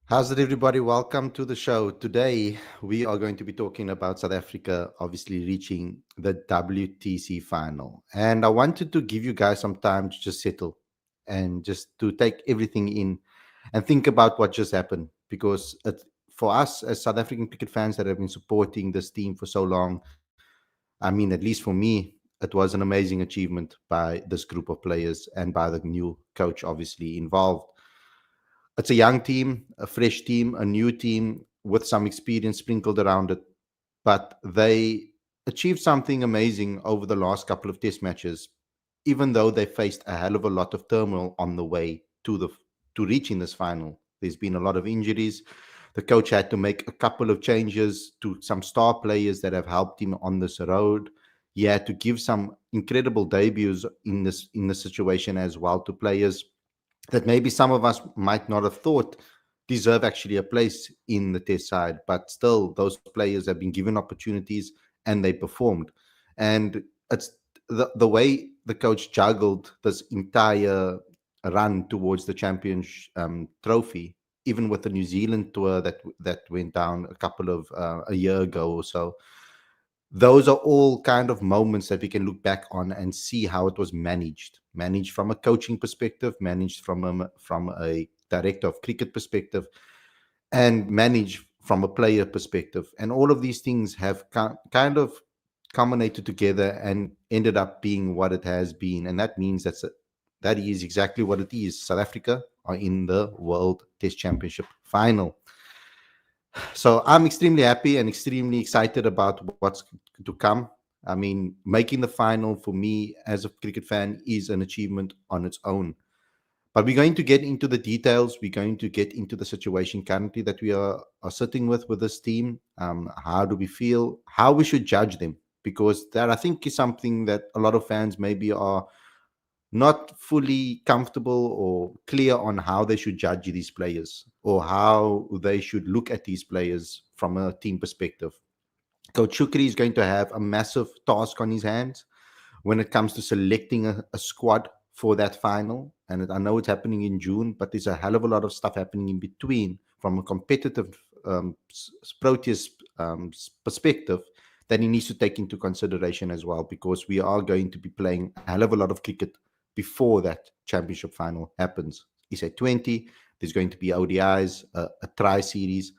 How's it, everybody? Welcome to the show. Today, we are going to be talking about South Africa obviously reaching the WTC final. And I wanted to give you guys some time to just settle and just to take everything in and think about what just happened. Because for us as South African cricket fans that have been supporting this team for so long, I mean, at least for me, it was an amazing achievement by this group of players and by the new coach, obviously, involved. It's a young team, a fresh team, a new team with some experience sprinkled around it. But they achieved something amazing over the last couple of test matches, even though they faced a hell of a lot of turmoil on the way to reaching this final. There's been a lot of injuries. The coach had to make a couple of changes to some star players that have helped him on this road. He had to give some incredible debuts in this situation as well to players that maybe some of us might not have thought deserve actually a place in the test side, but still those players have been given opportunities and they performed. And it's the way the coach juggled this entire run towards the champions trophy, even with the New Zealand tour that went down a year ago or so. Those are all kind of moments that we can look back on and see how it was managed from a coaching perspective, managed from a director of cricket perspective, and managed from a player perspective. And all of these things have kind of culminated together and ended up being what it has been. And that means that is exactly what it is. South Africa are in the World Test Championship final. So I'm extremely happy and extremely excited about what's to come. I mean, making the final for me as a cricket fan is an achievement on its own. But we're going to get into the details. We're going to get into the situation currently that we are sitting with this team. How do we feel? How we should judge them? Because that I think is something that a lot of fans maybe are not fully comfortable or clear on how they should judge these players or how they should look at these players from a team perspective. Coach Shukri is going to have a massive task on his hands when it comes to selecting a squad for that final. And I know it's happening in June, but there's a hell of a lot of stuff happening in between from a competitive Proteas perspective that he needs to take into consideration as well, because we are going to be playing a hell of a lot of cricket before that championship final happens. He said 20. There's going to be ODIs, a tri series,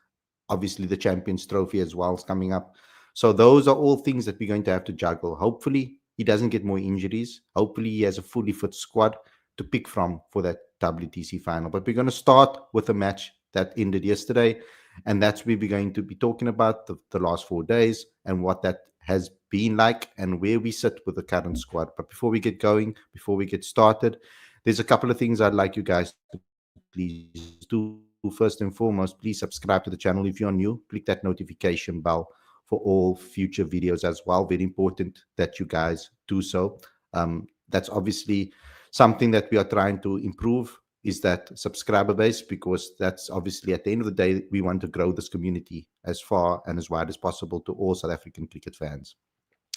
obviously the Champions Trophy as well is coming up. So those are all things that we're going to have to juggle. Hopefully, he doesn't get more injuries. Hopefully, he has a fully fit squad to pick from for that WTC final. But we're going to start with a match that ended yesterday, and that's where we're going to be talking about the last 4 days and what that has been like and where we sit with the current squad. But before we get going, before we get started, there's a couple of things I'd like you guys to please do. First and foremost, please subscribe to the channel if you're new. Click that notification bell for all future videos as well. Very important that you guys do so. That's obviously something that we are trying to improve, is that subscriber base, because that's obviously at the end of the day, we want to grow this community as far and as wide as possible to all South African cricket fans.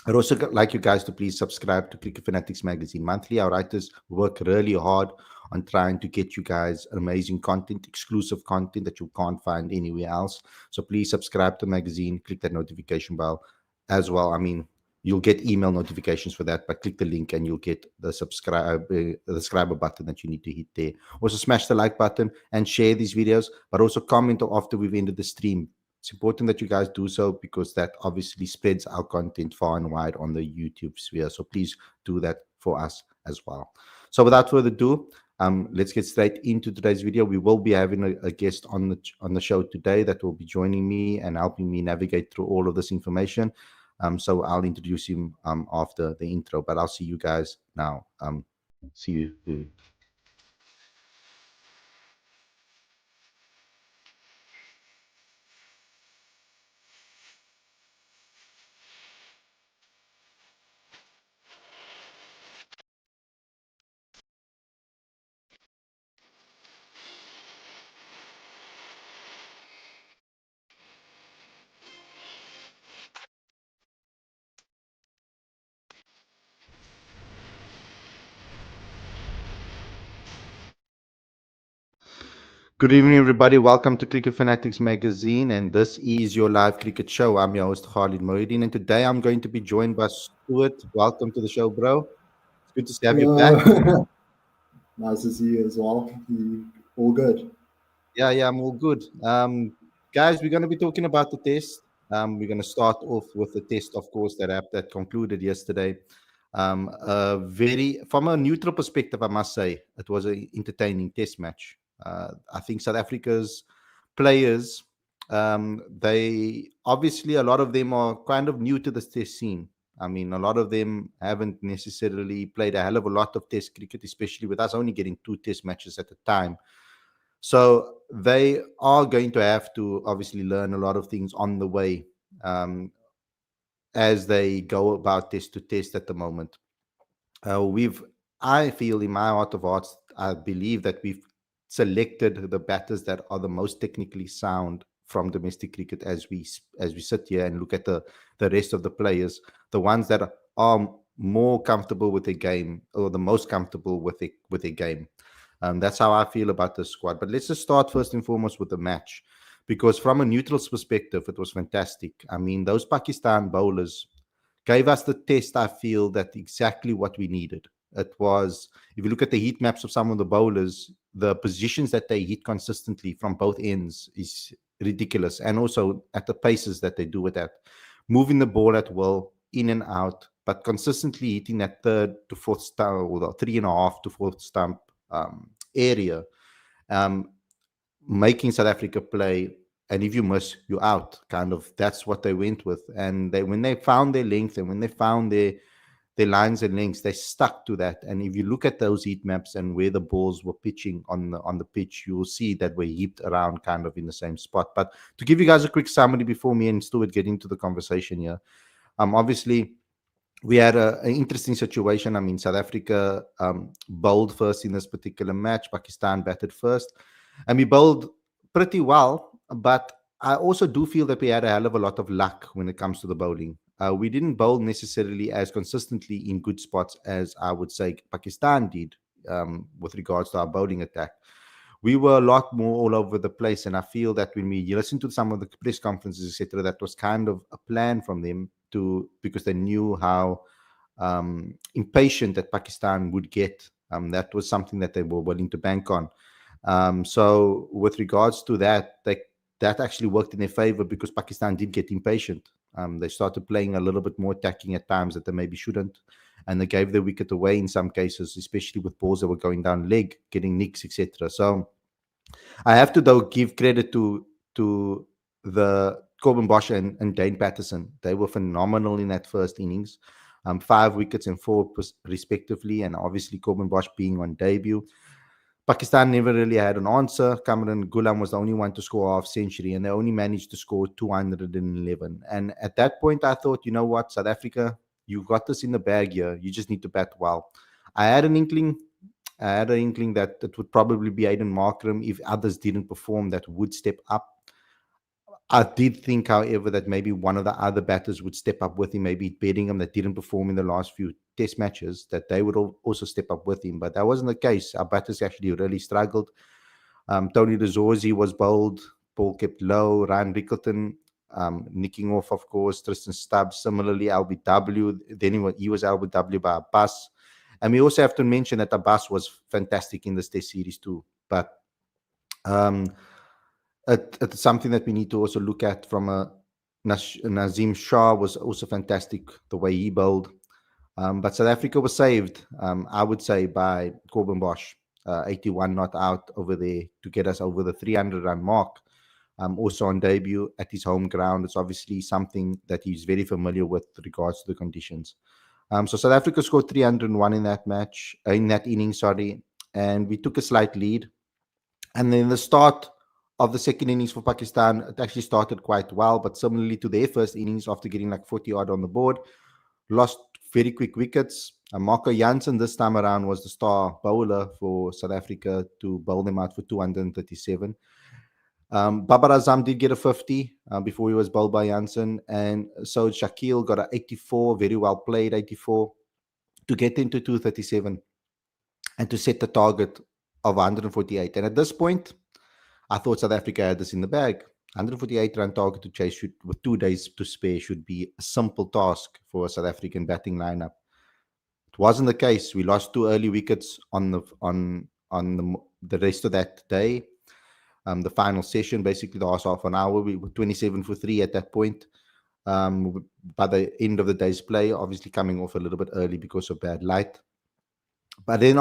I'd also like you guys to please subscribe to Cricket Fanatics Magazine Monthly. Our writers work really hard on trying to get you guys amazing content, exclusive content that you can't find anywhere else. So please subscribe to the magazine, click that notification bell as well. I mean, you'll get email notifications for that, but click the link and you'll get the subscriber button that you need to hit there. Also smash the like button and share these videos, but also comment after we've ended the stream. It's important that you guys do so, because that obviously spreads our content far and wide on the YouTube sphere. So please do that for us as well. So without further ado, let's get straight into today's video. We will be having a guest on the show today that will be joining me and helping me navigate through all of this information. So I'll introduce him after the intro, but I'll see you guys now. See you. Good evening, everybody. Welcome to Cricket Fanatics Magazine, and this is your live cricket show. I'm your host, Khalid, and today I'm going to be joined by Stuart. Welcome to the show, bro. It's good to have you back. Hello. Nice to see you as well. You all good? Yeah, I'm all good. Guys, we're going to be talking about the test. We're going to start off with the test, of course, that concluded yesterday. From a neutral perspective, I must say, it was an entertaining test match. I think South Africa's players, they obviously a lot of them are kind of new to the test scene. I mean, a lot of them haven't necessarily played a hell of a lot of test cricket, especially with us only getting two test matches at a time. So they are going to have to obviously learn a lot of things on the way um, as they go about test to test at the moment. We've, I feel, in my heart of hearts, I believe that we've selected the batters that are the most technically sound from domestic cricket as we sit here and look at the rest of the players, the ones that are more comfortable with their game or the most comfortable with their game. That's how I feel about the squad. But let's just start first and foremost with the match, because from a neutral's perspective, it was fantastic. I mean, those Pakistan bowlers gave us the test, I feel, that exactly what we needed. It was, if you look at the heat maps of some of the bowlers, the positions that they hit consistently from both ends is ridiculous. And also at the paces that they do it at, moving the ball at will, in and out, but consistently hitting that third to fourth stump, or the three and a half to fourth stump area. Um, Making South Africa play, and if you miss, you're out. Kind of that's what they went with, and they when they found their length and when they found their lines and lengths, they stuck to that. And if you look at those heat maps and where the balls were pitching on the pitch, you will see that we're heaped around kind of in the same spot. But to give you guys a quick summary before me and Stuart get into the conversation here, obviously we had an interesting situation. I mean, South Africa bowled first in this particular match. Pakistan batted first, and we bowled pretty well. But I also do feel that we had a hell of a lot of luck when it comes to the bowling. We didn't bowl necessarily as consistently in good spots as I would say Pakistan did with regards to our bowling attack. We were a lot more all over the place. And I feel that when we listen to some of the press conferences, etc., that was kind of a plan from them to because they knew how impatient that Pakistan would get. That was something that they were willing to bank on. So with regards to that, that actually worked in their favor because Pakistan did get impatient. They started playing a little bit more attacking at times that they maybe shouldn't, and they gave the wicket away in some cases, especially with balls that were going down leg, getting nicks, etc. So I have to though give credit to the Corbin Bosch and Dane Patterson. They were phenomenal in that first innings. 5 wickets and four respectively, and obviously Corbin Bosch being on debut. Pakistan never really had an answer. Cameron Ghulam was the only one to score a half century, and they only managed to score 211. And at that point, I thought, you know what, South Africa, you've got this in the bag here. You just need to bat well. I had an inkling. I had an inkling that it would probably be Aiden Markram if others didn't perform that would step up. I did think, however, that maybe one of the other batters would step up with him, maybe Bedingham that didn't perform in the last few test matches, that they would also step up with him. But that wasn't the case. Our batters actually really struggled. Tony Rezorzi was bowled, ball kept low, Ryan Rickleton nicking off, of course, Tristan Stubbs, similarly, LBW. Then he was LBW by Abbas. And we also have to mention that Abbas was fantastic in this test series too. But um, it's something that we need to also look at from a Nazim Shah was also fantastic the way he bowled. But South Africa was saved, I would say, by Corbin Bosch, 81 not out over there to get us over the 300 run mark. Also on debut at his home ground, it's obviously something that he's very familiar with regards to the conditions. So South Africa scored 301 in that match, in that inning, sorry, and we took a slight lead. And then the start of the second innings for Pakistan, it actually started quite well, but similarly to their first innings, after getting like 40 odd on the board, lost very quick wickets. Marco Jansen this time around was the star bowler for South Africa to bowl them out for 237. Babar Azam did get a 50 before he was bowled by Jansen, and so Shakil got an 84, very well played 84, to get into 237 and to set the target of 148. And at this point, I thought South Africa had this in the bag. 148 run target to chase should, with 2 days to spare, should be a simple task for a South African batting lineup. It wasn't the case. We lost 2 early wickets on the rest of that day. The final session, basically the last half an hour, we were 27 for 3 at that point. By the end of the day's play, obviously coming off a little bit early because of bad light. But then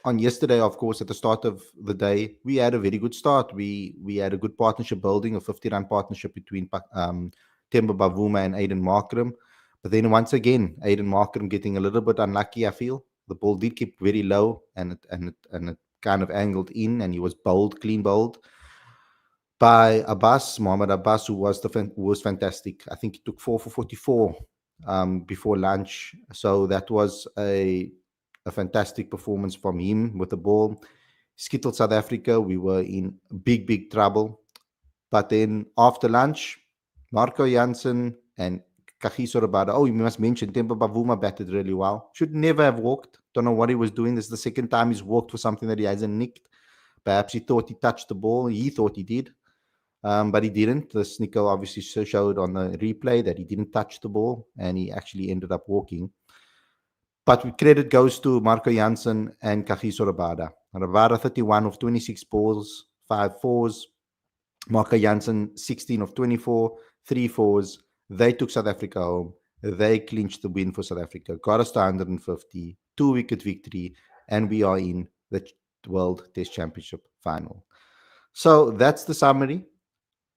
on yesterday, of course, at the start of the day, we had a very good start. We had a good partnership building, a 50-run partnership between Temba Bavuma and Aiden Markram. But then once again, Aiden Markram getting a little bit unlucky, I feel. The ball did keep very low and it kind of angled in, and he was bowled, clean bowled by Mohammad Abbas, who was fantastic. I think he took 4 for 44 before lunch. So that was a fantastic performance from him with the ball. Skittled South Africa, we were in big trouble. But then after lunch, Marco Jansen and Kagiso Rabada. Oh, you must mention Temba Bavuma batted really well. Should never have walked. Don't know what he was doing. This is the second time he's walked for something that he hasn't nicked. Perhaps he thought he touched the ball. He thought he did. But he didn't. The Snicker obviously showed on the replay that he didn't touch the ball, and he actually ended up walking. But credit goes to Marco Jansen and Kagiso Rabada. Rabada 31 of 26 balls, 5 fours. Marco Jansen 16 of 24, 3 fours. They took South Africa home. They clinched the win for South Africa. Got us to 150, 2-wicket victory, and we are in the World Test Championship final. So that's the summary.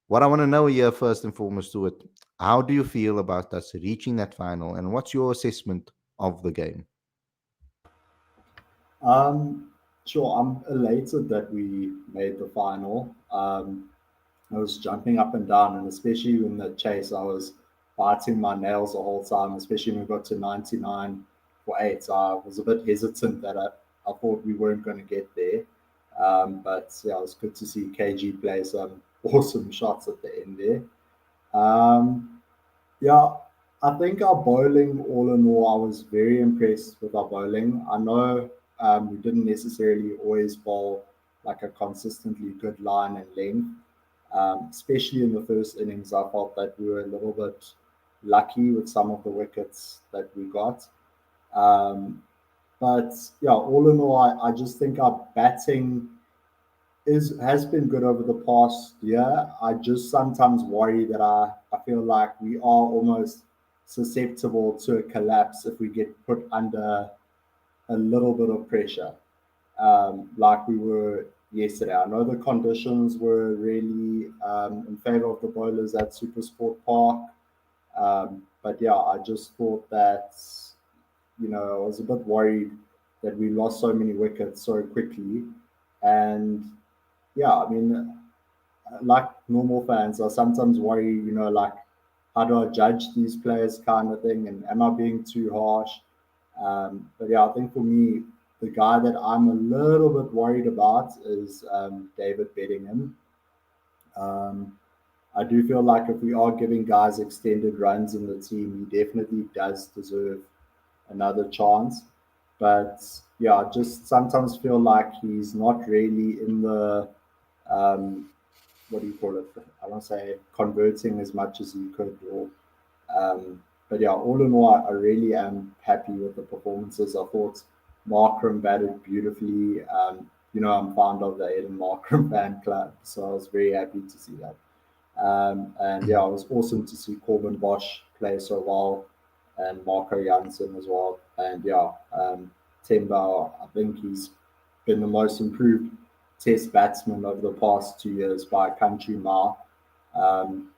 What I want to know here, first and foremost, to it, how do you feel about us reaching that final, and what's your assessment of the game? Sure, I'm elated that we made the final. I was jumping up and down, and especially in the chase, I was biting my nails the whole time, especially when we got to 99 for 8. I was a bit hesitant that I thought we weren't going to get there. But yeah, it was good to see KG play some awesome shots at the end there. Yeah, I think our bowling, all in all, I was very impressed with our bowling. I know we didn't necessarily always bowl like a consistently good line and length. Especially in the first innings, I felt that we were a little bit lucky with some of the wickets that we got. Um, but yeah, all in all, I just think our batting has been good over the past year. I just sometimes worry that I feel like we are almost susceptible to a collapse if we get put under a little bit of pressure, like we were yesterday. I know the conditions were really in favor of the bowlers at Supersport Park, but yeah, I just thought that I was a bit worried that we lost so many wickets so quickly, and yeah, I mean, like normal fans, I sometimes worry, like how do I judge these players, kind of thing, and am I being too harsh? But yeah, I think for me, the guy that I'm a little bit worried about is David Beddingham. Um, I do feel like if we are giving guys extended runs in the team, he definitely does deserve another chance. But yeah, I just sometimes feel like he's not really in the um, what do you call it? I don't say converting as much as he could, or but yeah, all in all, I really am happy with the performances. I thought Markram batted beautifully. I'm fond of the Aiden Markram fan club, so I was very happy to see that. And yeah, it was awesome to see Corbin Bosch play so well, and Marco Jansen as well. And yeah, Temba, I think he's been the most improved Test batsman over the past 2 years by a country mile. Um,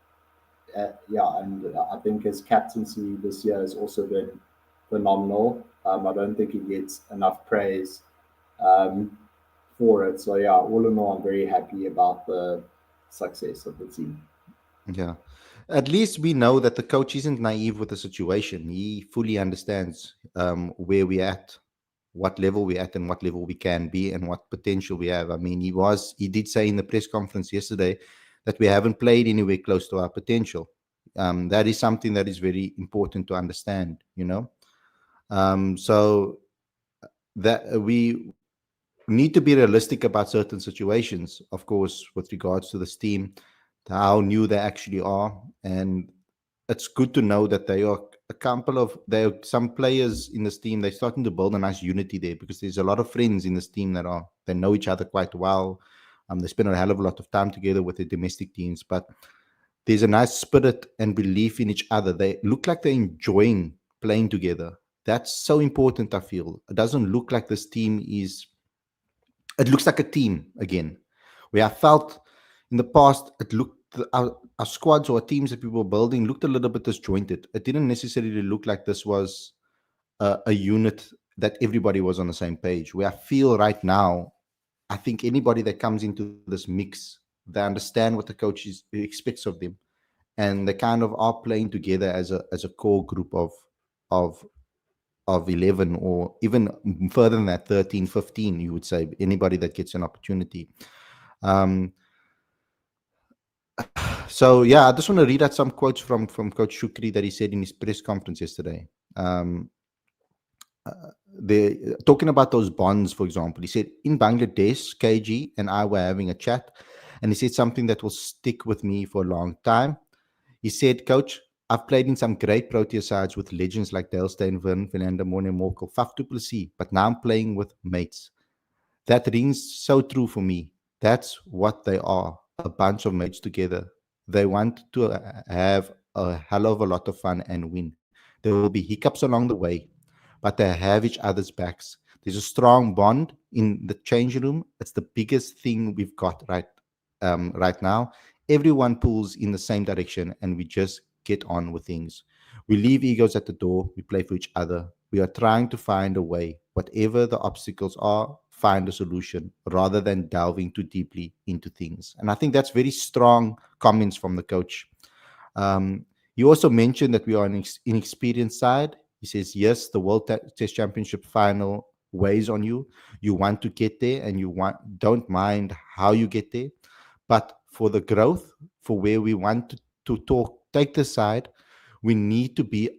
yeah, and I think his captaincy this year has also been phenomenal. I don't think he gets enough praise um, for it. So yeah, all in all, I'm very happy about the success of the team. Yeah. At least we know that the coach isn't naive with the situation. He fully understands where we're at, what level we're at, and what level we can be, and what potential we have. I mean, he did say in the press conference yesterday that we haven't played anywhere close to our potential. That is something that is very important to understand, So that need to be realistic about certain situations, of course, with regards to this team, how new they actually are. And it's good to know that they are a couple of there are some players in this team. They're starting to build a nice unity there because there's a lot of friends in this team that are they know each other quite well. They spend a hell of a lot of time together with their domestic teams, but there's a nice spirit and belief in each other. They look like they're enjoying playing together. That's so important, I feel. It doesn't look like this team is, it looks like a team again. Where I felt in the past, it looked, our squads or teams that we were building looked a little bit disjointed. It didn't necessarily look like this was a unit that everybody was on the same page. Where I feel right now, I think anybody that comes into this mix, they understand what the coach expects of them, and they kind of are playing together as a core group of of 11, or even further than that, 13, 15, you would say, anybody that gets an opportunity. um so yeah, I just want to read out some quotes from Coach Shukri that he said in his press conference yesterday. um they talking about those bonds, for example. He said, in Bangladesh, KG and I were having a chat, and he said something that will stick with me for a long time. He said, Coach, I've played in some great Protea sides with legends like Dale Steyn, Fernando Morne, Morkel, Faf du Plessis, but now I'm playing with mates. That rings so true for me. That's what they are, a bunch of mates together. They want to have a hell of a lot of fun and win. There will be hiccups along the way, but they have each other's backs. There's a strong bond in the change room. It's the biggest thing we've got right now. Everyone pulls in the same direction, and we just get on with things. We leave egos at the door. We play for each other. We are trying to find a way, whatever the obstacles are, find a solution rather than delving too deeply into things. And I think that's very strong comments from the coach. Um, he also mentioned that we are an inexperienced side. He says, yes, the World Test Championship final weighs on you. You want to get there, and don't mind how you get there. But for the growth, for where we want to take the side, we need to be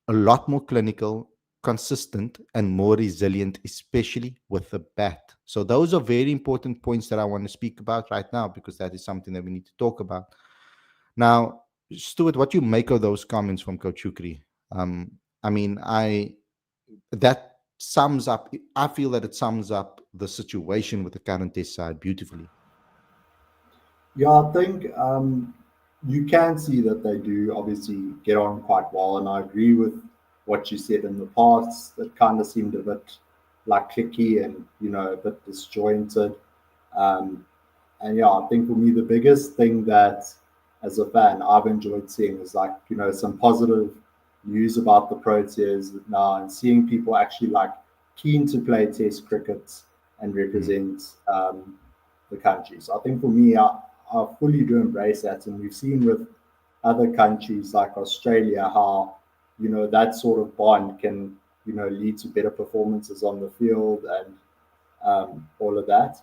a lot more clinical, consistent, and more resilient, especially with the bat. So those are very important points that I want to speak about right now, because that is something that we need to talk about. Now, Stuart, what you make of those comments from Coach Shukri? I mean, that sums up. I feel that it sums up the situation with the current test side beautifully. Yeah, I think you can see that they do obviously get on quite well, and I agree with what you said in the past. It kind of seemed a bit like clicky and a bit disjointed. Um, and yeah, I think for me the biggest thing that as a fan I've enjoyed seeing is like some positive news about the Proteas now, and seeing people actually like keen to play Test cricket and Mm. represent the country. So I think for me, I fully do embrace that, and we've seen with other countries like Australia how that sort of bond can lead to better performances on the field and all of that.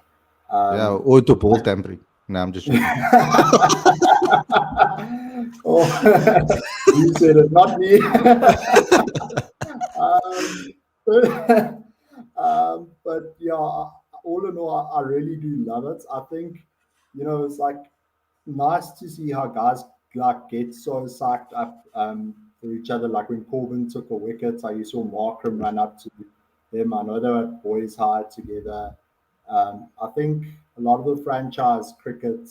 Yeah, Um, or to ball tampering. No, I'm just joking. oh, you said it, not me. um, but, but yeah, all in all, I really do love it. I think it's like nice to see how guys like get so psyched up for each other. Like when Corbin took a wicket, you saw Markram run up to him. I know they were at Boys High together. I think a lot of the franchise cricket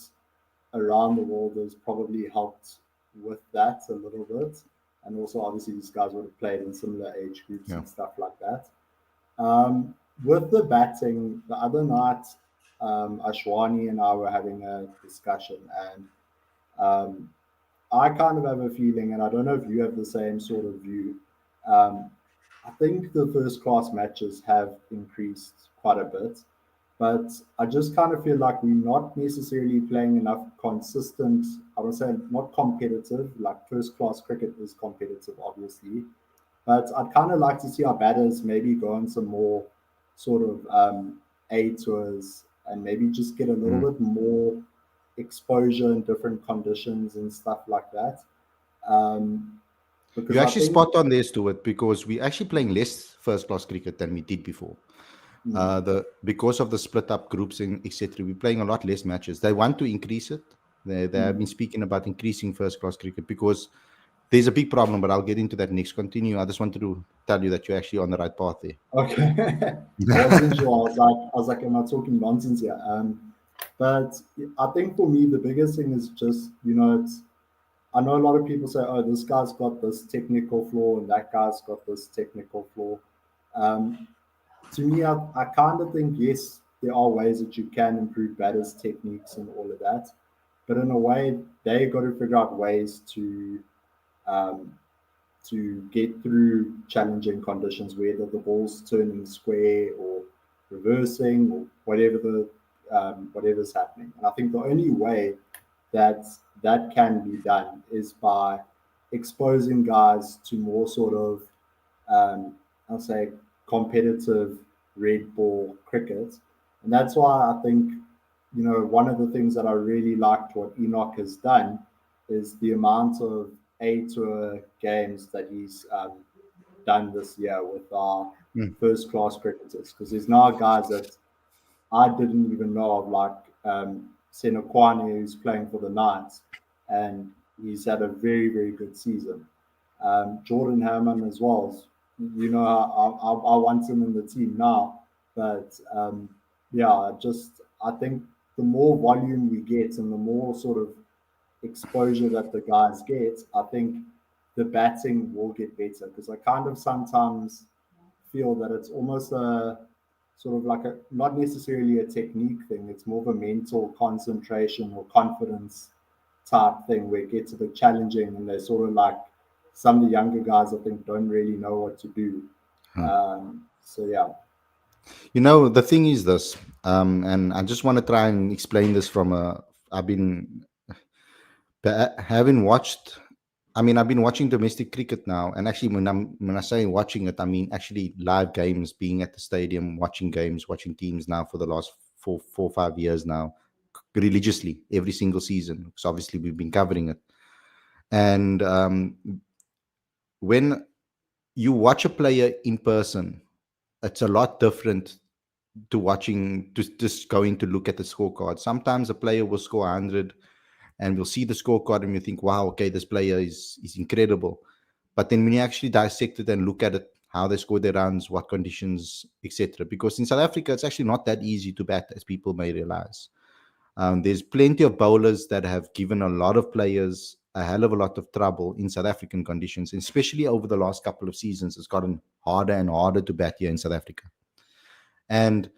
around the world has probably helped with that a little bit. And also, obviously, these guys would have played in similar age groups Yeah. and stuff like that. With the batting, the other night, Ashwani and I were having a discussion, and um, I kind of have a feeling, and I don't know if you have the same sort of view. Um, I think the first class matches have increased quite a bit, but I just kind of feel like we're not necessarily playing enough consistent. I would say not competitive. Like first class cricket is competitive, obviously, but I'd kind of like to see our batters maybe go on some more sort of A tours and maybe just get a little Mm. bit more exposure in different conditions and stuff like that. Um, because You're I actually think, spot on there, Stuart, because we're actually playing less first class cricket than we did before. Mm. The because of the split up groups and etc. We're playing a lot less matches. They want to increase it. They have been Mm. speaking about increasing first class cricket because there's a big problem. But I'll get into that next. Continue. I just wanted to tell you that you're actually on the right path Okay. I wasn't there. sure. I was like, am I talking nonsense here? But I think for me, the biggest thing is just, it's, I know a lot of people say, oh, this guy's got this technical flaw and that guy's got this technical flaw. Um, to me, I kind of think, yes, there are ways that you can improve batters' techniques and all of that. But in a way, they got to figure out ways um, to get through challenging conditions, whether the ball's turning square or reversing or whatever's happening. And I think the only way that that can be done is by exposing guys to more sort of I'll say competitive red ball cricket, and that's why I think one of the things that I really liked what Enoch has done is the amount of A tour games that he's done this year with our Mm. first class cricketers, because there's now guys that I didn't even know of, like Senokwane, who's playing for the Knights, and he's had a very, very good season. Jordan Hammond as well. I want him in the team now, but yeah, I think the more volume we get and the more sort of exposure that the guys get, I think the batting will get better, because I kind of sometimes feel that it's almost a sort of like a not necessarily a technique thing. It's more of a mental concentration or confidence type thing where it gets a bit challenging, and they're sort of like some of the younger guys I think don't really know what to do. Huh. So yeah. The thing is this, and I just want to try and explain this from a. I've been having watched. I mean, I've been watching domestic cricket now, and actually, when I say watching it, I mean actually live games, being at the stadium, watching games, watching teams now for the last 5 years now, religiously every single season. Because obviously we've been covering it, and when you watch a player in person, it's a lot different to watching just going to look at the scorecard. Sometimes a player will score 100 and we'll see the scorecard and you think, wow, okay, this player is incredible. But then when you actually dissect it and look at it, how they score their runs, what conditions, etc. Because in South Africa, it's actually not that easy to bat as people may realize. There's plenty of bowlers that have given a lot of players a hell of a lot of trouble in South African conditions, especially over the last couple of seasons. It's gotten harder and harder to bat here in South Africa. And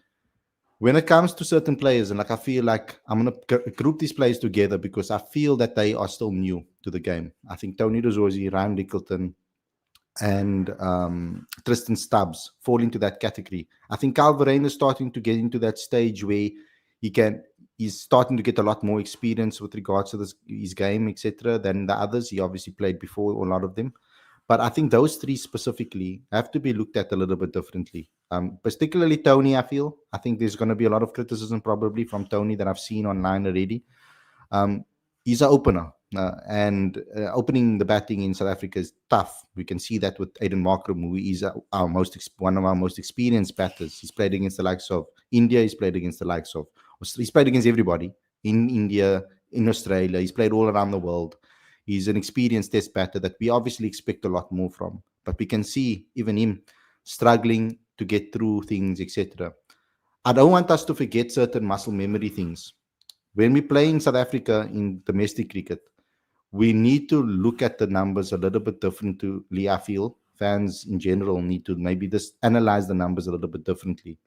when it comes to certain players, and like I feel like I'm going to group these players together because I feel that they are still new to the game. I think Tony Dozorzi, Ryan Rickleton, and Tristan Stubbs fall into that category. I think Calverain is starting to get into that stage where he's starting to get a lot more experience with regards to his game, etc., than the others. He obviously played before a lot of them. But I think those three specifically have to be looked at a little bit differently. Particularly Tony, I think there's going to be a lot of criticism probably from Tony that I've seen online already. He's an opener, and opening the batting in South Africa is tough. We can see that with Aiden Markram, who is one of our most experienced batters. He's played against the likes of India. He's played against the likes of. He's played against everybody in India, in Australia. He's played all around the world. He's an experienced test batter that we obviously expect a lot more from. But we can see even him struggling to get through things, etc. I don't want us to forget certain muscle memory things. When we play in South Africa in domestic cricket, we need to look at the numbers a little bit differently. I feel fans in general need to maybe just analyze the numbers a little bit differently.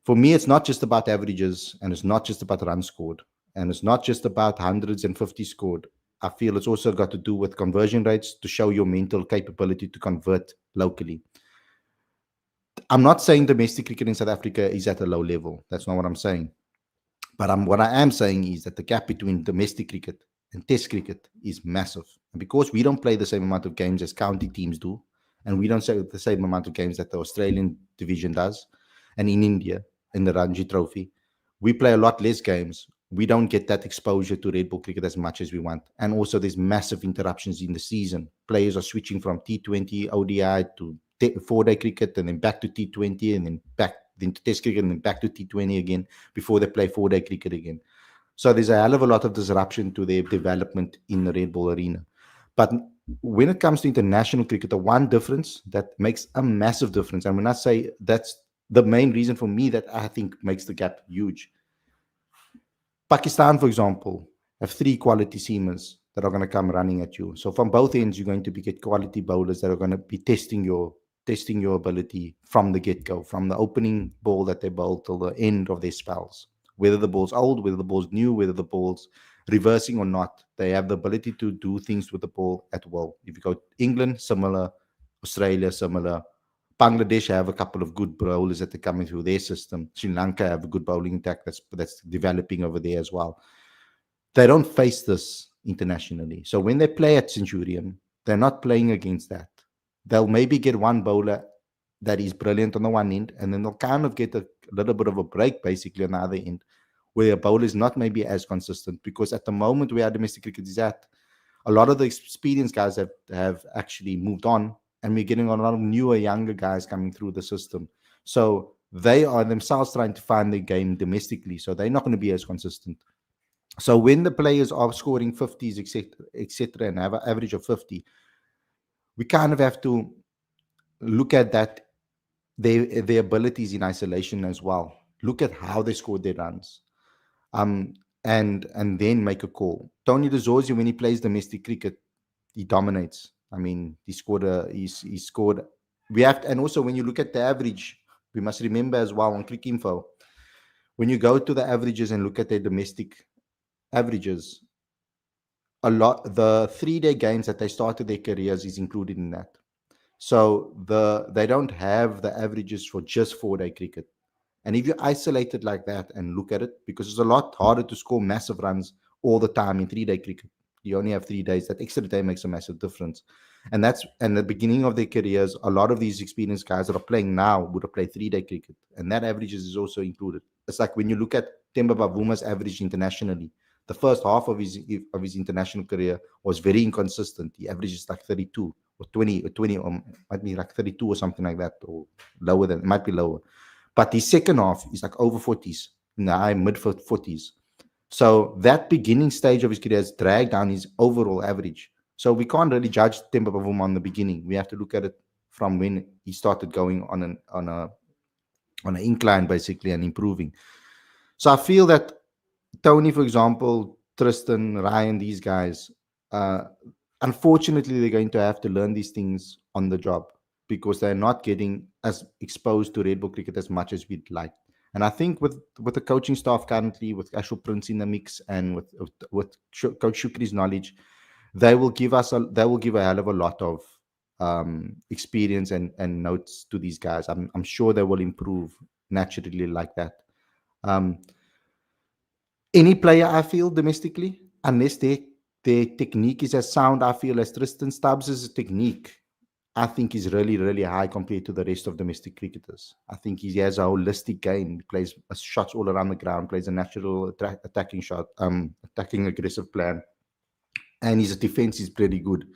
For me, it's not just about averages and it's not just about runs scored and it's not just about hundreds and 50 scored. I feel it's also got to do with conversion rates to show your mental capability to convert locally. I'm not saying domestic cricket in South Africa is at a low level. That's not what I'm saying. But what I am saying is that the gap between domestic cricket and test cricket is massive. And because we don't play the same amount of games as county teams do, and we don't play the same amount of games that the Australian division does, and in India, in the Ranji Trophy, we play a lot less games. We don't get that exposure to red ball cricket as much as we want. And also there's massive interruptions in the season. Players are switching from T20 ODI to 4-day cricket and then back to T20 and then back then to Test cricket, and then back to T20 again before they play 4-day cricket again. So there's a hell of a lot of disruption to their development in the red ball arena. But when it comes to international cricket, the one difference that makes a massive difference, and when I say that's the main reason for me that I think makes the gap huge. Pakistan, for example, have 3 quality seamers that are going to come running at you. So from both ends, you're going to get quality bowlers that are going to be testing your ability from the get-go, from the opening ball that they bowl till the end of their spells. Whether the ball's old, whether the ball's new, whether the ball's reversing or not, they have the ability to do things with the ball at will. If you go England, similar. Australia, similar. Bangladesh have a couple of good bowlers that are coming through their system. Sri Lanka have a good bowling attack that's developing over there as well. They don't face this internationally. So when they play at Centurion, they're not playing against that. They'll maybe get one bowler that is brilliant on the one end, and then they'll kind of get a little bit of a break basically on the other end, where a bowler is not maybe as consistent, because at the moment where our domestic cricket is at, a lot of the experienced guys have actually moved on, and we're getting a lot of newer, younger guys coming through the system. So they are themselves trying to find their game domestically, so they're not going to be as consistent. So when the players are scoring 50s, etc., and have an average of 50, we kind of have to look at that, their abilities in isolation as well. Look at how they scored their runs, and then make a call. Tony De Zorzi, when he plays domestic cricket, he dominates. I mean, he scored. We have to, and also when you look at the average, we must remember as well on Crick Info, when you go to the averages and look at their domestic averages, a lot the 3-day games that they started their careers is included in that. So they don't have the averages for just 4-day cricket. And if you isolate it like that and look at it, because it's a lot harder to score massive runs all the time in 3-day cricket. You only have 3 days. That extra day makes a massive difference. And that's the beginning of their careers. A lot of these experienced guys that are playing now would have played 3-day cricket. And that averages is also included. It's like when you look at Temba Bavuma's average internationally, the first half of his international career was very inconsistent. He averages like 32 or 20, or might be like 32 or something like that, or lower than, it might be lower. But his second half is like over 40s, mid 40s. So that beginning stage of his career has dragged down his overall average. So we can't really judge Temba Bavuma on the beginning. We have to look at it from when he started going on an incline basically and improving. So I feel that Tony, for example, Tristan, Ryan, these guys, unfortunately, they're going to have to learn these things on the job, because they're not getting as exposed to red ball cricket as much as we'd like. And I think with the coaching staff currently, with Ashwin Prince in the mix, and with Coach Shukri's knowledge, they will give a hell of a lot of experience and notes to these guys. I'm sure they will improve naturally like that. Any player, I feel, domestically, unless their technique is as sound, I feel, as Tristan Stubbs' technique, I think is really, really high compared to the rest of domestic cricketers. I think he has a holistic game. He plays shots all around the ground, plays a natural attacking shot, attacking aggressive plan, and his defense is pretty good.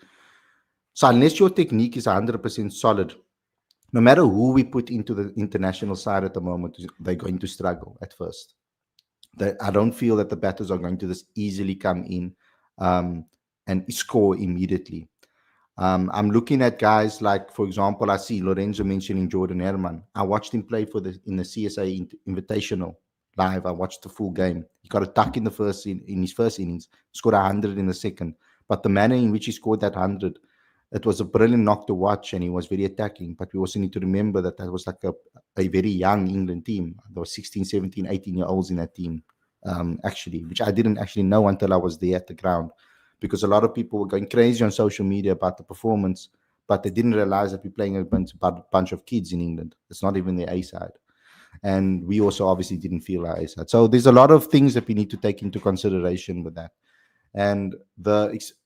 So unless your technique is 100% solid, no matter who we put into the international side at the moment, they're going to struggle at first. I don't feel that the batters are going to just easily come in and score immediately. I'm looking at guys like, for example, I see Lorenzo mentioning Jordan Herman. I watched him play in the CSA Invitational live. I watched the full game. He got a tuck in his first innings, scored 100 in the second. But the manner in which he scored that 100, it was a brilliant knock to watch, and he was very attacking. But we also need to remember that was like a very young England team. There were 16, 17, 18-year-olds in that team, actually, which I didn't actually know until I was there at the ground, because a lot of people were going crazy on social media about the performance, but they didn't realize that we're playing a bunch of kids in England. It's not even the A side. And we also obviously didn't feel our A side. So there's a lot of things that we need to take into consideration with that. And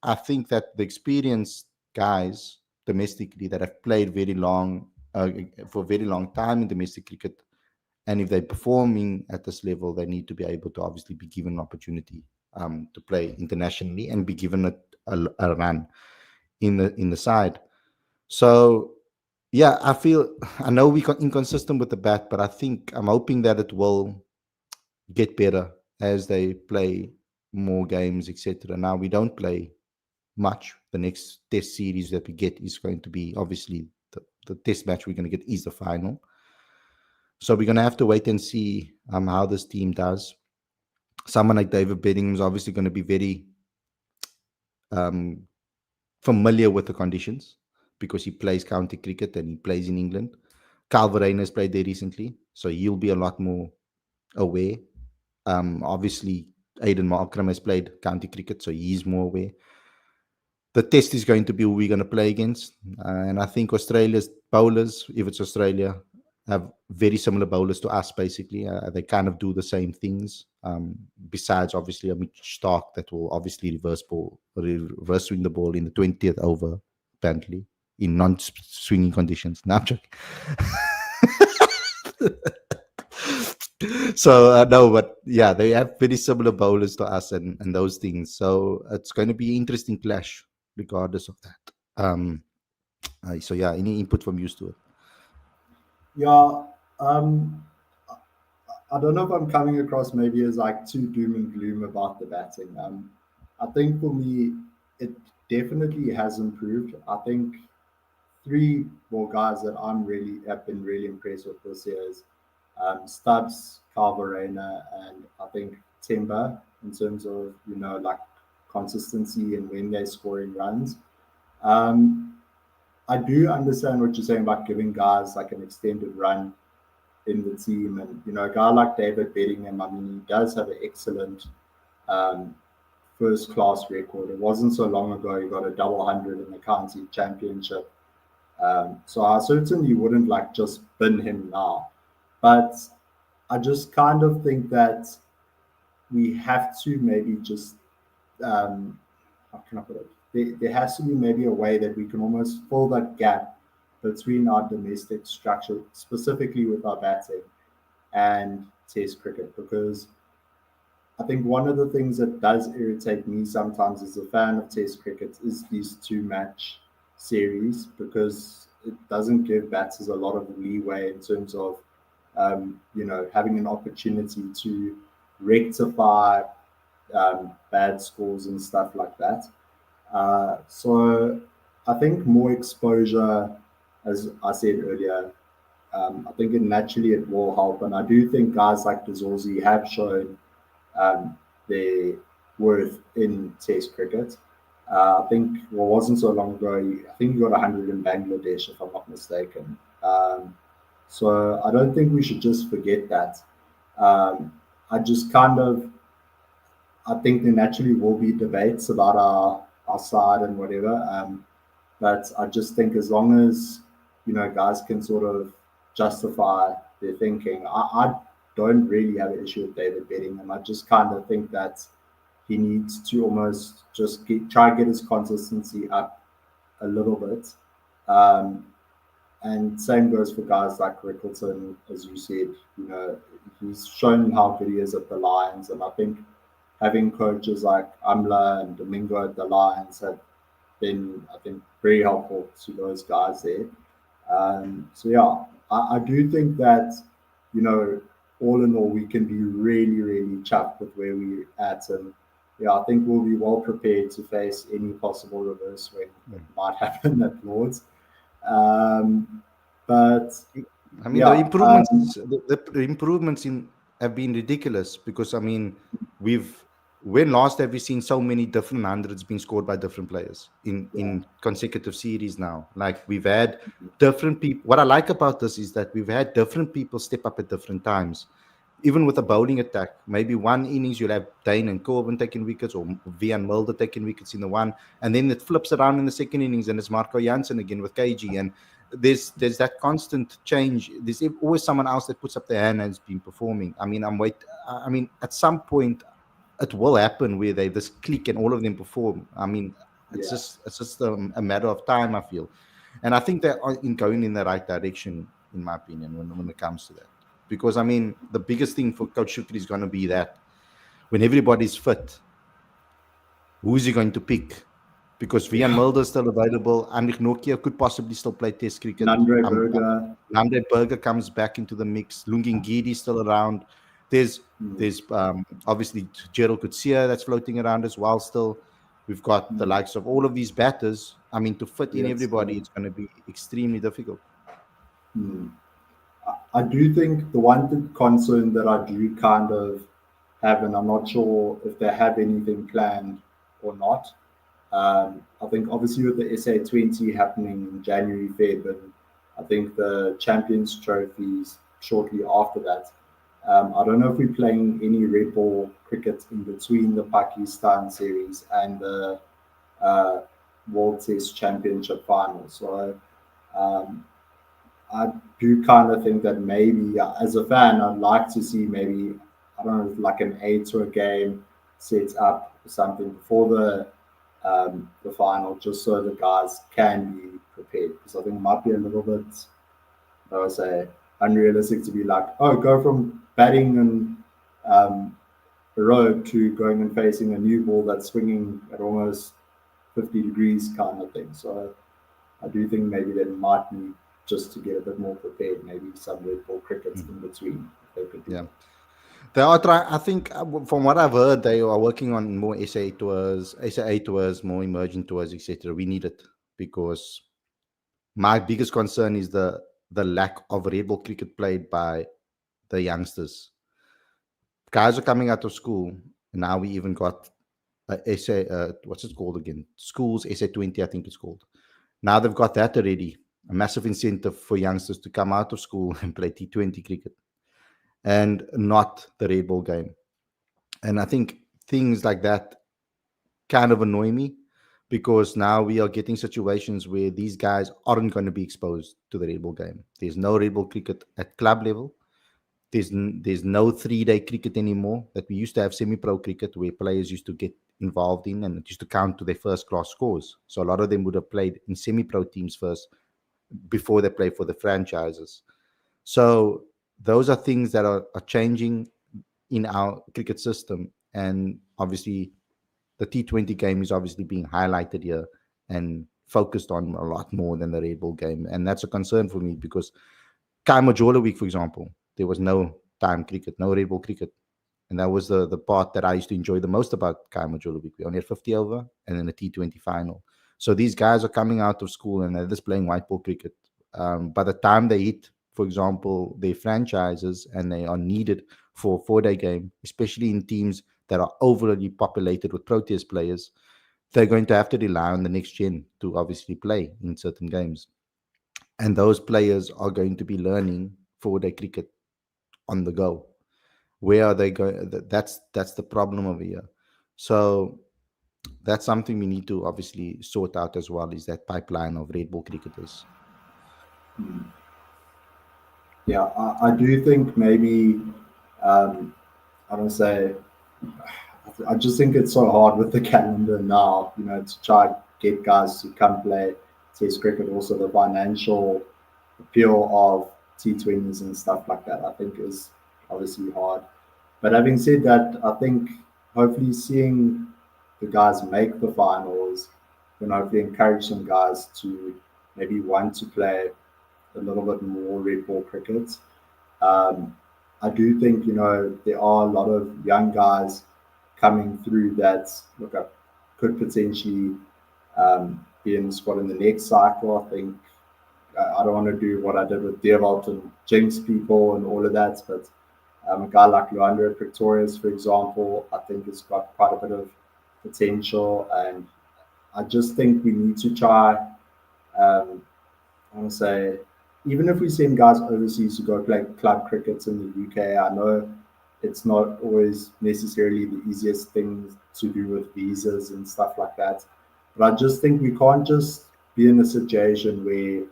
I think that the experienced guys domestically that have played for a very long time in domestic cricket, and if they're performing at this level, they need to be able to obviously be given an opportunity to play internationally and be given a run in the side. So yeah, I feel I know we got inconsistent with the bat, but I think I'm hoping that it will get better as they play more games, etc. Now we don't play much. The next test series that we get is going to be obviously the test match we're going to get is the final. So we're going to have to wait and see how this team does. Someone like David Bedingham is obviously going to be very um, familiar with the conditions because he plays county cricket and he plays in England. Calvarain has played there recently, so he'll be a lot more aware. Obviously, Aidan Markram has played county cricket, so he's more aware. The test is going to be who we're going to play against. And I think Australia's bowlers, if it's Australia, have very similar bowlers to us, basically. They kind of do the same things. Besides, obviously, a Mitch Stark that will obviously reverse swing the ball in the 20th over, apparently, in non swinging conditions. No, I'm joking. So no, but yeah, they have very similar bowlers to us and those things. So it's going to be an interesting clash, regardless of that. So yeah, any input from you, Stuart? Yeah, um, I don't know if I'm coming across maybe as like too doom and gloom about the batting. I think for me, it definitely has improved. I think three more guys that I'm really have been really impressed with this year is Stubbs, Carvarena, and I think Timber in terms of like consistency and when they're scoring runs. Um, I do understand what you're saying about giving guys like an extended run in the team, and a guy like David Bedingham. I mean, he does have an excellent um, first class record. It wasn't so long ago he got a double hundred in the county championship. So I certainly wouldn't like just bin him now, but I just kind of think that we have to maybe just how can I put it? There has to be maybe a way that we can almost fill that gap between our domestic structure, specifically with our batting and Test cricket, because I think one of the things that does irritate me sometimes as a fan of Test cricket is these two match series because it doesn't give batters a lot of leeway in terms of having an opportunity to rectify bad scores and stuff like that. So I think more exposure, as I said earlier, I think it will help, and I do think guys like Dazorzi have shown their worth in Test cricket. I think well, wasn't so long ago. I think he got 100 in Bangladesh, if I'm not mistaken. So I don't think we should just forget that. Um, I just kind of I think there naturally will be debates about our side and whatever. But I just think as long as guys can sort of justify their thinking, I don't really have an issue with David Bedingham. I just kind of think that he needs to almost just try to get his consistency up a little bit. Um, and same goes for guys like Rickleton, as you said. He's shown how good he is at the Lions, and I think having coaches like Amla and Domingo at the Lions have been, I think, very helpful to those guys there. So yeah, I do think that all in all, we can be really, really chuffed with where we're at, and yeah, I think we'll be well prepared to face any possible reverse swing that might happen at Lords. Um, but I mean, the yeah, improvements, the improvements in have been ridiculous because I mean, we've when last have we seen so many different hundreds being scored by different players yeah, in consecutive series now? Like we've had different people. What I like about this is that we've had different people step up at different times. Even with a bowling attack, maybe one innings you'll have Dane and Corbin taking wickets or Vian Mulder taking wickets in the one, and then it flips around in the second innings and it's Marco Jansen again with KG, and there's that constant change. There's always someone else that puts up their hand and has been performing. I mean, I mean, at some point, it will happen where they this click and all of them perform. I mean, yeah, it's just a matter of time. I feel, and I think they're in going in the right direction, in my opinion, when it comes to that. Because I mean, the biggest thing for Coach Shukri is going to be that when everybody's fit, who is he going to pick? because Vian Yeah. Mulder is still available. Anrik Nokia could possibly still play Test cricket. Nandre Burger. Lande Berger comes back into the mix. Lungin Gidi is still around. There's Mm, there's obviously Gerald Kutsia that's floating around as well. Still, we've got the mm. likes of all of these batters. I mean, to fit in Yes. everybody, it's going to be extremely difficult. Mm. I do think the one concern that I do kind of have, and I'm not sure if they have anything planned or not. I think obviously with the SA20 happening in January, Feb, and I think the Champions Trophies shortly after that. I don't know if we're playing any red ball cricket in between the Pakistan series and the uh, World Test Championship final. So um, I do kind of think that maybe as a fan, I'd like to see maybe, I don't know, like an eight or a game set up or something before the final, just so the guys can be prepared. Because I think it might be a little bit, I would say, unrealistic to be like, oh, go from batting and a road to going and facing a new ball that's swinging at almost 50 degrees kind of thing. So I do think maybe they might need just to get a bit more prepared, maybe some red ball crickets Mm, in between if they could do yeah, it. they are trying. I think from what I've heard, they are working on more SA tours, more emerging tours, etc. We need it because my biggest concern is the lack of red ball cricket played by the youngsters. Guys are coming out of school, and now we even got SA. What's it called again? Schools SA20, I think it's called. Now they've got that already. A massive incentive for youngsters to come out of school and play T20 cricket and not the red ball game. And I think things like that kind of annoy me because now we are getting situations where these guys aren't going to be exposed to the red ball game. There's no red ball cricket at club level. There's no 3 day cricket anymore that we used to have semi-pro cricket where players used to get involved in and it used to count to their first class scores. So a lot of them would have played in semi-pro teams first before they play for the franchises. So those are things that are changing in our cricket system. And obviously the T20 game is obviously being highlighted here and focused on a lot more than the red ball game. And that's a concern for me because Kai Majola week, for example, there was no time cricket, no red ball cricket. And that was the part that I used to enjoy the most about Kai Majola week. We only had 50 over and then a T20 final. So these guys are coming out of school and they're just playing white ball cricket. By the time they hit, for example, their franchises and they are needed for a 4 day game, especially in teams that are overly populated with Proteas players, they're going to have to rely on the next gen to obviously play in certain games. And those players are going to be learning 4 day cricket on the go. Where are they going? That's the problem over here. So that's something we need to obviously sort out as well. Is that pipeline of red ball cricketers? Mm. Yeah, I do think maybe, I don't say, I just think it's so hard with the calendar now, to try and get guys to come play Test cricket. Also, the financial appeal of T20s and stuff like that, I think is obviously hard. But having said that, I think hopefully seeing the guys make the finals can hopefully encourage some guys to maybe want to play a little bit more red ball cricket. Um, I do think there are a lot of young guys coming through that look up could potentially be in the squad in the next cycle. I think I don't want to do what I did with Deerwald and jinx people and all of that, but a guy like Luandro Pretorius, for example, I think has got quite a bit of potential, and I just think we need to try. Um, I want to say, even if we send guys overseas to go play club cricket in the UK, I know it's not always necessarily the easiest thing to do with visas and stuff like that. But I just think we can't just be in a situation where,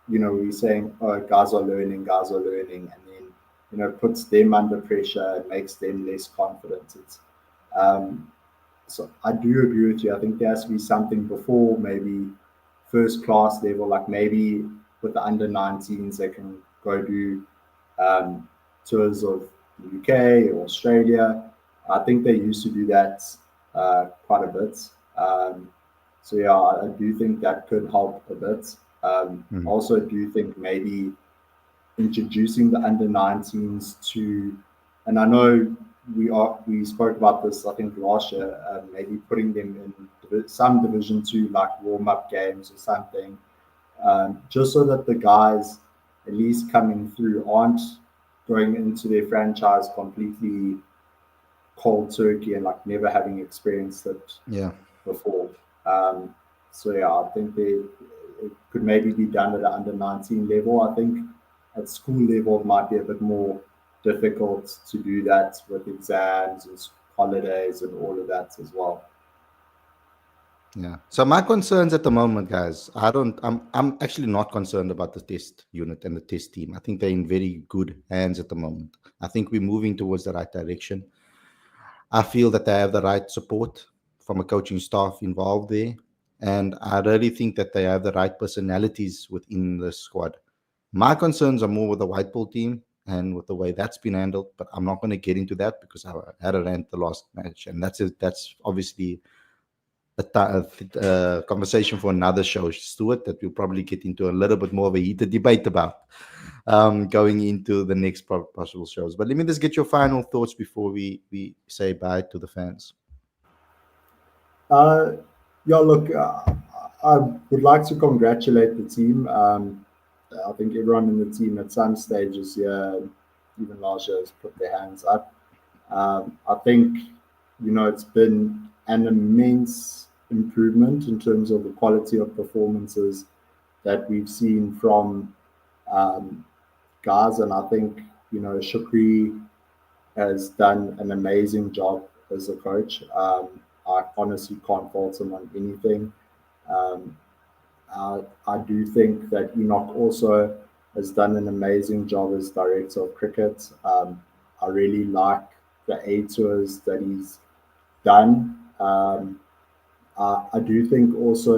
we're saying, oh, guys are learning, and then, puts them under pressure and makes them less confident. Um, so I do agree with you. I think there has to be something before maybe first class level, like maybe with the under 19s, they can go do um, tours of the UK or Australia. I think they used to do that quite a bit. So yeah, I do think that could help a bit. Mm. Also, do think maybe introducing the under 19s to, and I know we spoke about this I think last year, maybe putting them in some Division Two like warm up games or something, just so that the guys at least coming through aren't going into their franchise completely cold turkey and like never having experienced it Yeah. before. Um, so yeah, I think it could maybe be done at an under 19 level. I think at school level it might be a bit more difficult to do that with exams and holidays and all of that as well. Yeah. So my concerns at the moment, guys, I'm actually not concerned about the test unit and the test team. I think they're in very good hands at the moment. I think we're moving towards the right direction. I feel that they have the right support from a coaching staff involved there. And I really think that they have the right personalities within the squad. My concerns are more with the white ball team and with the way that's been handled, but I'm not going to get into that because I had a rant the last match, and that's obviously a conversation for another show, Stuart, that we'll probably get into a little bit more of a heated debate about going into the next possible shows. But let me just get your final thoughts before we say bye to the fans. Uh, yeah, look, I would like to congratulate the team. I think everyone in the team at some stages, yeah, even last year, has put their hands up. I think, it's been an immense improvement in terms of the quality of performances that we've seen from um, guys. And I think, Shukri has done an amazing job as a coach. I honestly can't fault him on anything. Um, I do think that Enoch also has done an amazing job as director of cricket. I really like the A tours that he's done. I do think also,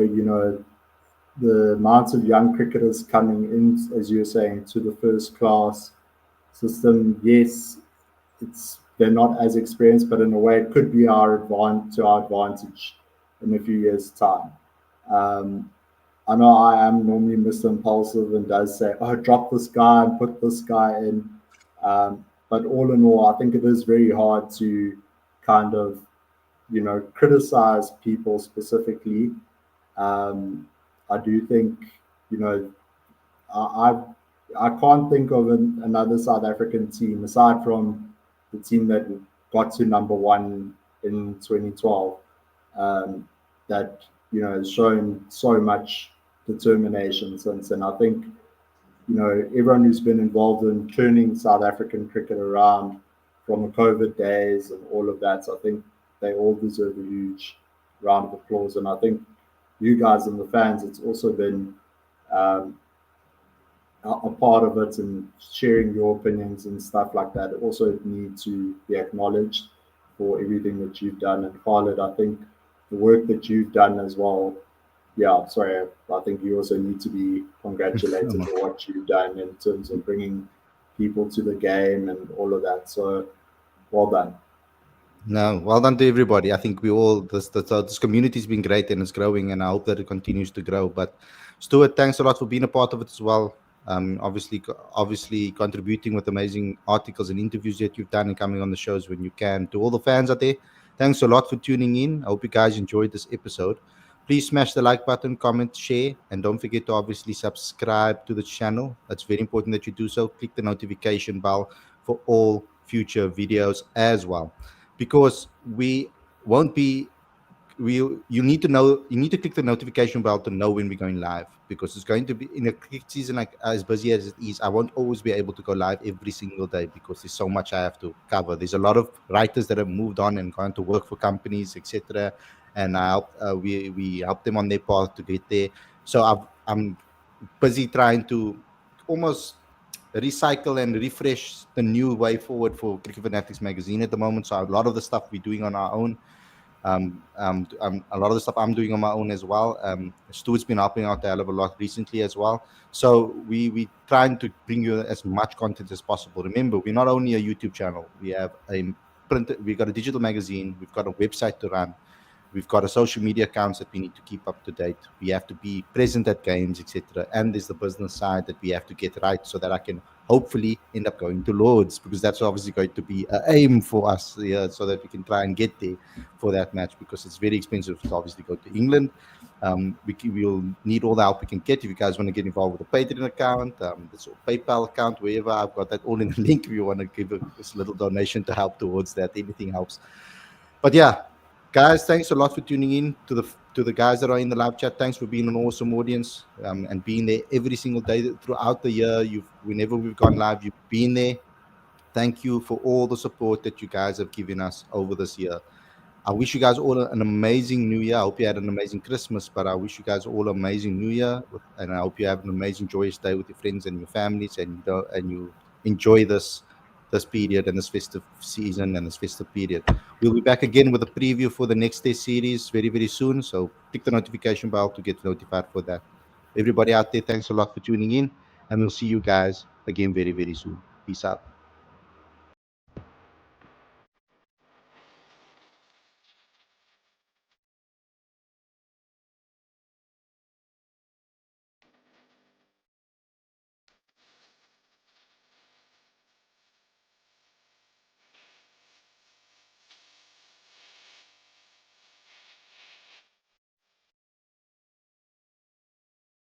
the amount of young cricketers coming in, as you were saying, to the first class system. Yes, it's they're not as experienced, but in a way, it could be our advantage in a few years' time. Um, I know I am normally Mr. Impulsive and does say, "Oh, drop this guy and put this guy in." But all in all, I think it is very hard to kind of criticize people specifically. Um, I do think you know I I can't think of another South African team aside from the team that got to number one in 2012 um, that has shown so much determination since. And I think everyone who's been involved in turning South African cricket around from the COVID days and all of that, so I think they all deserve a huge round of applause. And I think you guys and the fans, it's also been um, a part of it, and sharing your opinions and stuff like that also need to be acknowledged for everything that you've done. And Khalid, I think the work that you've done as well, yeah, sorry, I think you also need to be congratulated for what you've done in terms of bringing people to the game and all of that. So well done. No, well done to everybody. I think we all this community's been great and it's growing, and I hope that it continues to grow. But Stuart, thanks a lot for being a part of it as well. Obviously contributing with amazing articles and interviews that you've done and coming on the shows when you can. To all the fans out there, thanks a lot for tuning in. I hope you guys enjoyed this episode. Please smash the like button, comment, share, and don't forget to obviously subscribe to the channel. That's very important that you do so. Click the notification bell for all future videos as well, because we won't be we you need to know, you need to click the notification bell to know when we're going live, because it's going to be in a cricket season like as busy as it is. I won't always be able to go live every single day because there's so much I have to cover. There's a lot of writers that have moved on and gone to work for companies, etc., and I help, we help them on their path to get there. So I'm busy trying to almost recycle and refresh the new way forward for Cricket Fanatics magazine at the moment. So a lot of the stuff we're doing on our own. A lot of the stuff I'm doing on my own as well. Stu's been helping out a hell of a lot recently as well. So we trying to bring you as much content as possible. Remember, we're not only a YouTube channel. We have a print. We got a digital magazine. We've got a website to run. We've got a social media accounts that we need to keep up to date. We have to be present at games, etc. And there's the business side that we have to get right so that I can hopefully end up going to Lords, because that's obviously going to be an aim for us, yeah, so that we can try and get there for that match, because it's very expensive to obviously go to England. We'll need all the help we can get. If you guys want to get involved with a Patreon account, this PayPal account, wherever, I've got that all in the link. If you want to give a little donation to help towards that, anything helps. But yeah, guys, thanks a lot for tuning in. To the guys that are in the live chat, thanks for being an awesome audience, and being there every single day throughout the year. Whenever we've gone live, you've been there. Thank you for all the support that you guys have given us over this year. I wish you guys all an amazing New Year. I hope you had an amazing Christmas, but I wish you guys all an amazing New Year, and I hope you have an amazing, joyous day with your friends and your families, and you enjoy this period and this festive season and this festive period. We'll be back again with a preview for the next test series very, very soon. So click the notification bell to get notified for that. Everybody out there, thanks a lot for tuning in, and we'll see you guys again very, very soon. Peace out.